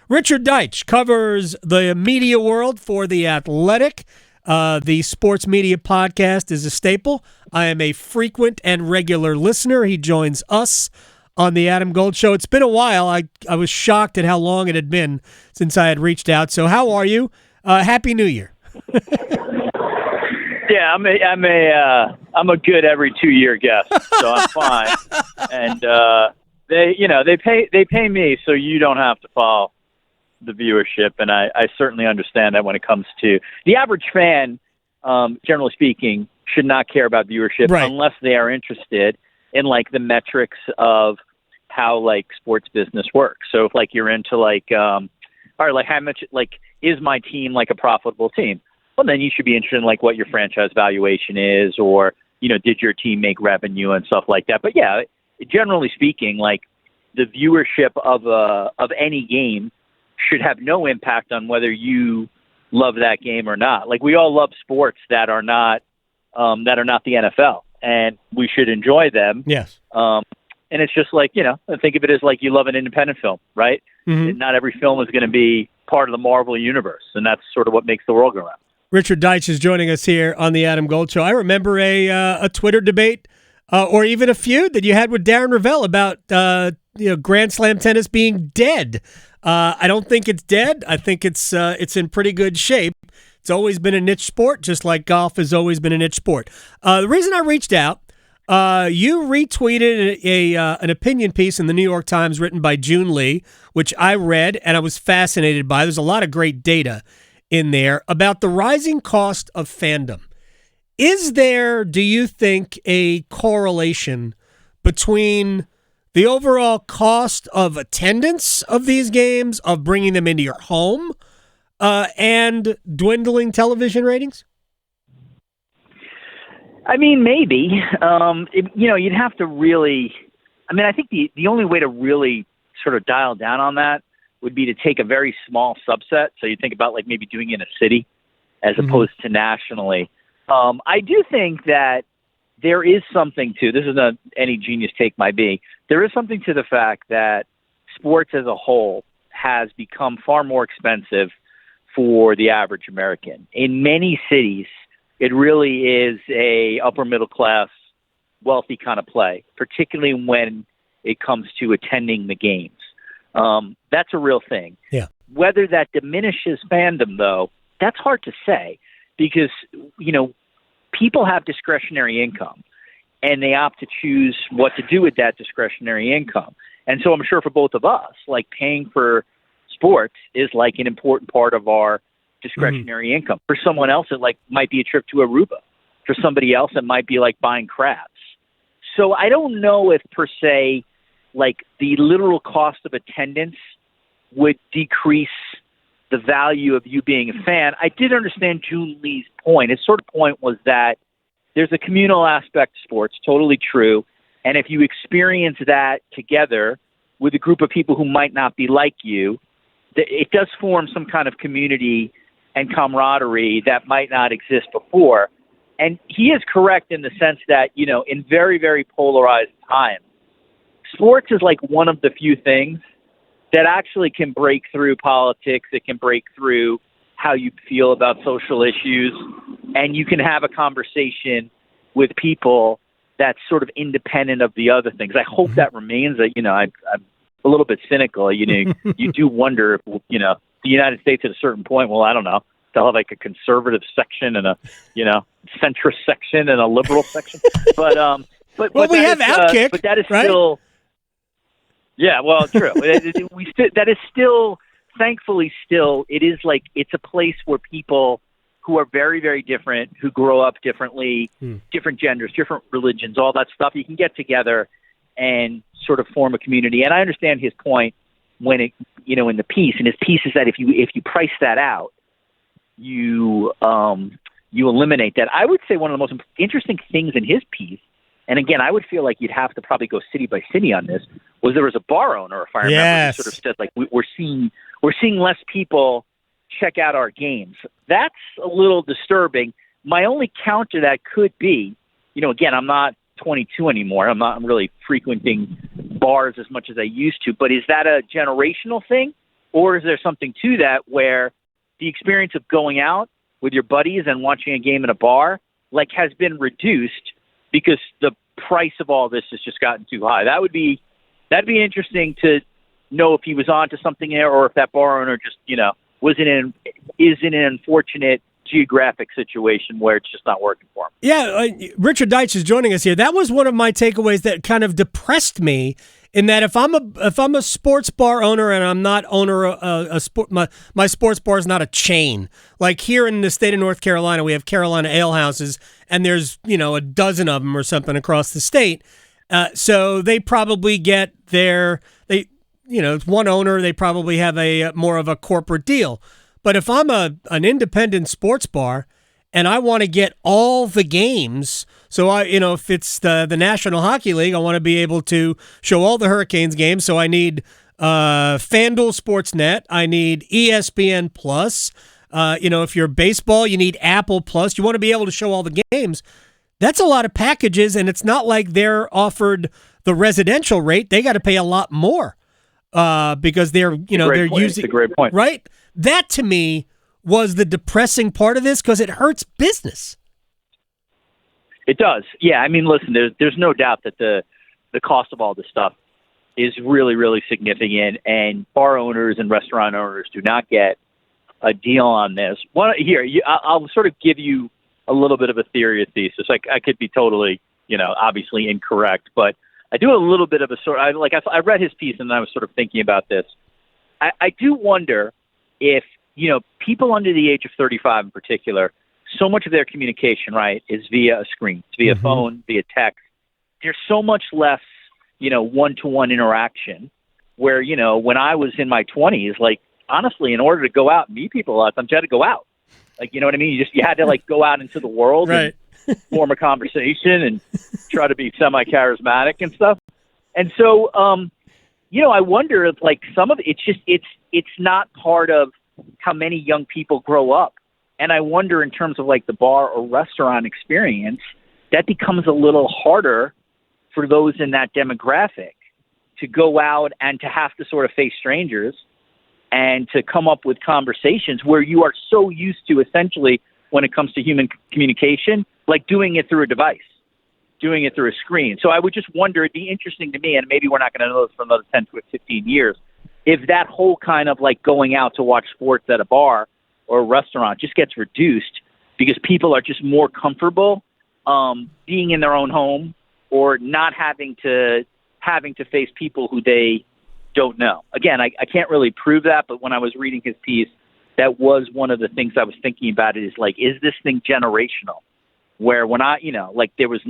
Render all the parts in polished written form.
Richard Deitsch covers the media world for The Athletic. The sports media podcast is a staple. I am a frequent and regular listener. He joins us on the Adam Gold Show. It's been a while. I was shocked at how long it had been since I had reached out. So how are you? Happy New Year. Yeah, I'm a good every 2-year guest, so I'm fine. And they pay me, so you don't have to follow the viewership, and I certainly understand that when it comes to the average fan, generally speaking, should not care about viewership unless they are interested in like the metrics of how like sports business works. So if like you're into like, all right, like how much like is my team like a profitable team? Well, then you should be interested in like what your franchise valuation is, or did your team make revenue and stuff like that. But yeah, generally speaking, like the viewership of any game should have no impact on whether you love that game or not. Like we all love sports that are not the NFL, and we should enjoy them. Yes. And it's just like, think of it as like you love an independent film, right? Mm-hmm. Not every film is going to be part of the Marvel universe, and that's sort of what makes the world go round. Richard Deitsch is joining us here on the Adam Gold Show. I remember a Twitter debate or even a feud that you had with Darren Ravel about Grand Slam tennis being dead. I don't think it's dead. I think it's in pretty good shape. It's always been a niche sport, just like golf has always been a niche sport. The reason I reached out, you retweeted an opinion piece in the New York Times written by June Lee, which I read and I was fascinated by. There's a lot of great data in there about the rising cost of fandom. Is there, do you think, a correlation between the overall cost of attendance of these games, of bringing them into your home, and dwindling television ratings? I mean, maybe. You'd have to really – I think the only way to really sort of dial down on that would be to take a very small subset. So you think about like maybe doing it in a city as opposed to nationally. I do think that there is something to – this is not any genius take might be. There is something to the fact that sports as a whole has become far more expensive for the average American. In many cities, it really is a upper middle class, wealthy kind of play, particularly when it comes to attending the games. That's a real thing. Yeah. Whether that diminishes fandom, though, that's hard to say because, people have discretionary income and they opt to choose what to do with that discretionary income. And so I'm sure for both of us, like paying for sports is like an important part of our discretionary income. For someone else, it like might be a trip to Aruba. For somebody else, it might be like buying crabs. So I don't know if per se, like the literal cost of attendance would decrease the value of you being a fan. I did understand June Lee's point. His sort of point was that there's a communal aspect to sports, totally true. And if you experience that together with a group of people who might not be like you, it does form some kind of community and camaraderie that might not exist before. And he is correct in the sense that, in very, very polarized times, sports is like one of the few things that actually can break through politics. It can break through how you feel about social issues, and you can have a conversation with people that's sort of independent of the other things. I hope that remains. I'm a little bit cynical. You do wonder if, the United States at a certain point, well, I don't know, they'll have like a conservative section and a, centrist section and a liberal section. But we have Outkick, but that is right? still, yeah, well, true. That is still, thankfully still, it is like, it's a place where people who are very, very different, who grow up differently, different genders, different religions, all that stuff, you can get together and sort of form a community. And I understand his point when it, in the piece, and his piece is that if you price that out, you eliminate that. I would say one of the most interesting things in his piece, and again, I would feel like you'd have to probably go city by city on this, was there was a bar owner, if I remember, who sort of said like we're seeing less people check out our games. That's a little disturbing. My only counter to that could be, again, I'm not 22 anymore. I'm really frequenting bars as much as I used to, but is that a generational thing? Or is there something to that where the experience of going out with your buddies and watching a game in a bar has been reduced because the price of all this has just gotten too high? That'd be interesting to know if he was onto something there, or if that bar owner just is in an unfortunate geographic situation where it's just not working for him. Yeah, Richard Deitsch is joining us here. That was one of my takeaways that kind of depressed me. In that, if I'm a sports bar owner and I'm not owner a sport, my sports bar is not a chain. Like here in the state of North Carolina, we have Carolina Ale Houses, and there's a dozen of them or something across the state. So they probably get it's one owner. They probably have a more of a corporate deal. But if I'm an independent sports bar and I want to get all the games, so if it's the National Hockey League, I want to be able to show all the Hurricanes games. So I need FanDuel Sportsnet. I need ESPN Plus. If you're baseball, you need Apple Plus. You want to be able to show all the games. That's a lot of packages, and it's not like they're offered the residential rate. They got to pay a lot more because they're using. It's a great point, right? That to me was the depressing part of this because it hurts business. It does. Yeah, I mean, listen, there's no doubt that the cost of all this stuff is really, really significant, and bar owners and restaurant owners do not get a deal on this. I'll sort of give you a little bit of a theory or thesis. I could be totally, obviously incorrect, but I do a little bit of a sort. I read his piece and I was sort of thinking about this. I do wonder if people under the age of 35 in particular, so much of their communication, right, is via a screen, it's via phone, via text. There's so much less, one-to-one interaction where, when I was in my 20s, honestly, in order to go out and meet people a lot of times, you had to go out. You know what I mean? You had to go out into the world right. and form a conversation and try to be semi-charismatic and stuff. And so, I wonder if some of it's not part of how many young people grow up. And I wonder in terms of the bar or restaurant experience, that becomes a little harder for those in that demographic to go out and to have to sort of face strangers and to come up with conversations where you are so used to, essentially, when it comes to human communication, doing it through a device, doing it through a screen. So I would just wonder, it'd be interesting to me, and maybe we're not going to know this for another 10 to 15 years, if that whole kind of going out to watch sports at a bar or a restaurant just gets reduced because people are just more comfortable being in their own home or not having to face people who they don't know. Again, I can't really prove that, but when I was reading his piece, that was one of the things I was thinking about is this thing generational? Where when there was,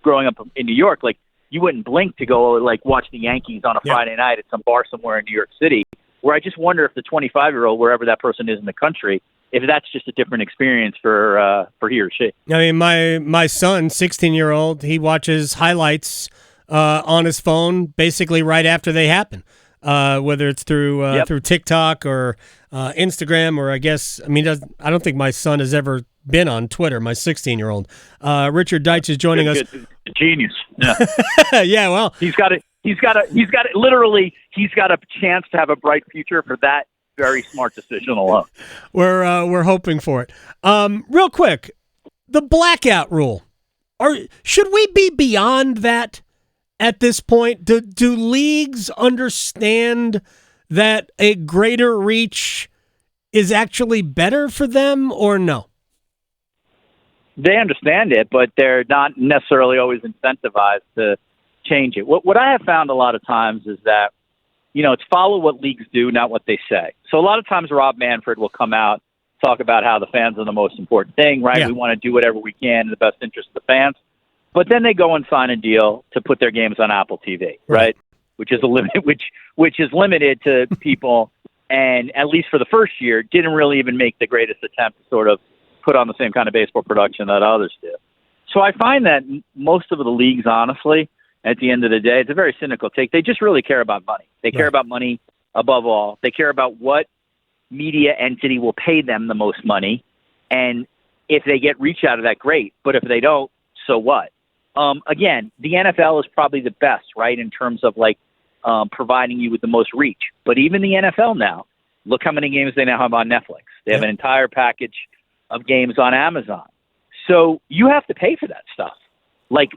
growing up in New York, you wouldn't blink to go watch the Yankees on a Friday night at some bar somewhere in New York City, where I just wonder if the 25-year-old, wherever that person is in the country, if that's just a different experience for he or she. I mean, my son, 16-year-old, he watches highlights on his phone basically right after they happen, whether it's through TikTok or Instagram, or I don't think my son has ever been on Twitter, my 16-year-old. Richard Deitsch is joining us. Genius. Yeah. Yeah, well. He's got a chance to have a bright future for that very smart decision alone. We're hoping for it. Real quick, the blackout rule. Should we be beyond that at this point? Do leagues understand that a greater reach is actually better for them, or no? They understand it, but they're not necessarily always incentivized to change it. What I have found a lot of times is that, it's follow what leagues do, not what they say. So a lot of times Rob Manfred will come out, talk about how the fans are the most important thing, right? Yeah. We want to do whatever we can in the best interest of the fans. But then they go and sign a deal to put their games on Apple TV, right? Which is which is limited to people, and at least for the first year, didn't really even make the greatest attempt to sort of put on the same kind of baseball production that others do. So I find that most of the leagues, honestly, at the end of the day, it's a very cynical take. They just really care about money. They care about money above all. They care about what media entity will pay them the most money. And if they get reach out of that, great. But if they don't, so what? Again, the NFL is probably the best, right, in terms of providing you with the most reach. But even the NFL now, look how many games they now have on Netflix. They have an entire package of games on Amazon. So you have to pay for that stuff. Like,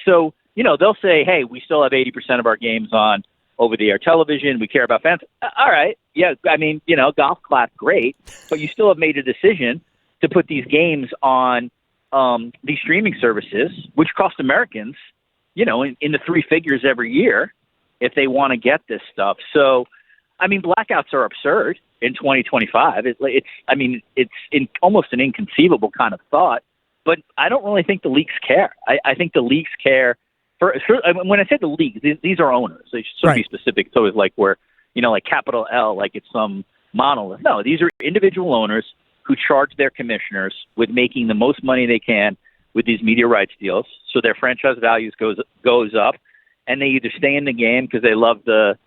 so, they'll say, hey, we still have 80% of our games on over-the-air television. We care about fans. All right. Yeah, I mean, golf clap, great. But you still have made a decision to put these games on these streaming services, which cost Americans, in the three figures every year if they want to get this stuff. So, I mean, blackouts are absurd in 2025. It's almost an inconceivable kind of thought, but I don't really think the leagues care. I think the leagues care. When I say the leagues, these are owners. They should be specific. It's always like where, like capital L, like it's some monolith. No, these are individual owners who charge their commissioners with making the most money they can with these media rights deals. So their franchise values goes up, and they either stay in the game because they love to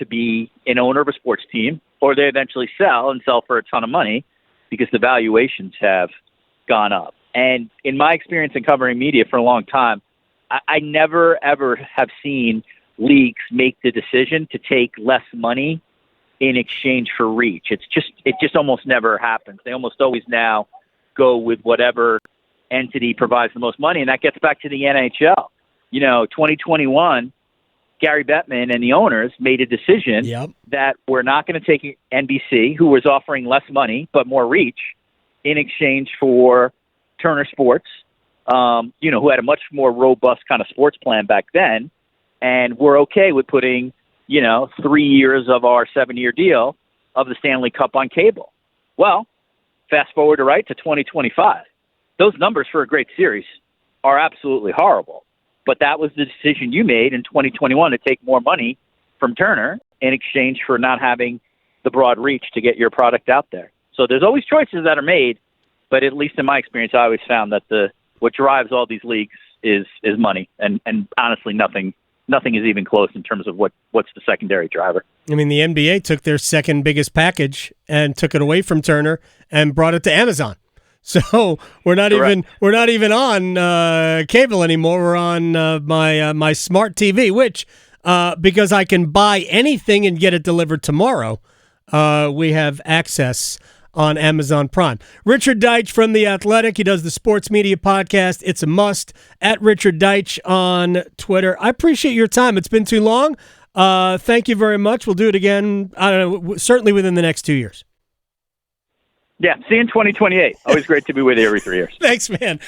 be an owner of a sports team, or they eventually sell for a ton of money because the valuations have gone up. And in my experience in covering media for a long time, I never, ever have seen leagues make the decision to take less money in exchange for reach. It just almost never happens. They almost always now go with whatever entity provides the most money. And that gets back to the NHL. 2021, Gary Bettman and the owners made a decision that we're not going to take NBC, who was offering less money but more reach, in exchange for Turner Sports, who had a much more robust kind of sports plan back then. And we're okay with putting, 3 years of our 7-year deal of the Stanley Cup on cable. Well, fast forward to 2025. Those numbers for a great series are absolutely horrible. But that was the decision you made in 2021 to take more money from Turner in exchange for not having the broad reach to get your product out there. So there's always choices that are made, but at least in my experience, I always found that what drives all these leagues is money, and honestly, nothing is even close in terms of what's the secondary driver. I mean, the NBA took their second biggest package and took it away from Turner and brought it to Amazon. So we're not even on cable anymore. We're on my smart TV, which because I can buy anything and get it delivered tomorrow, we have access on Amazon Prime. Richard Deitsch from The Athletic. He does the Sports Media Podcast. It's a must. At Richard Deitsch on Twitter. I appreciate your time. It's been too long. Thank you very much. We'll do it again, I don't know, certainly within the next 2 years. Yeah, see you in 2028. Always great to be with you every 3 years. Thanks, man.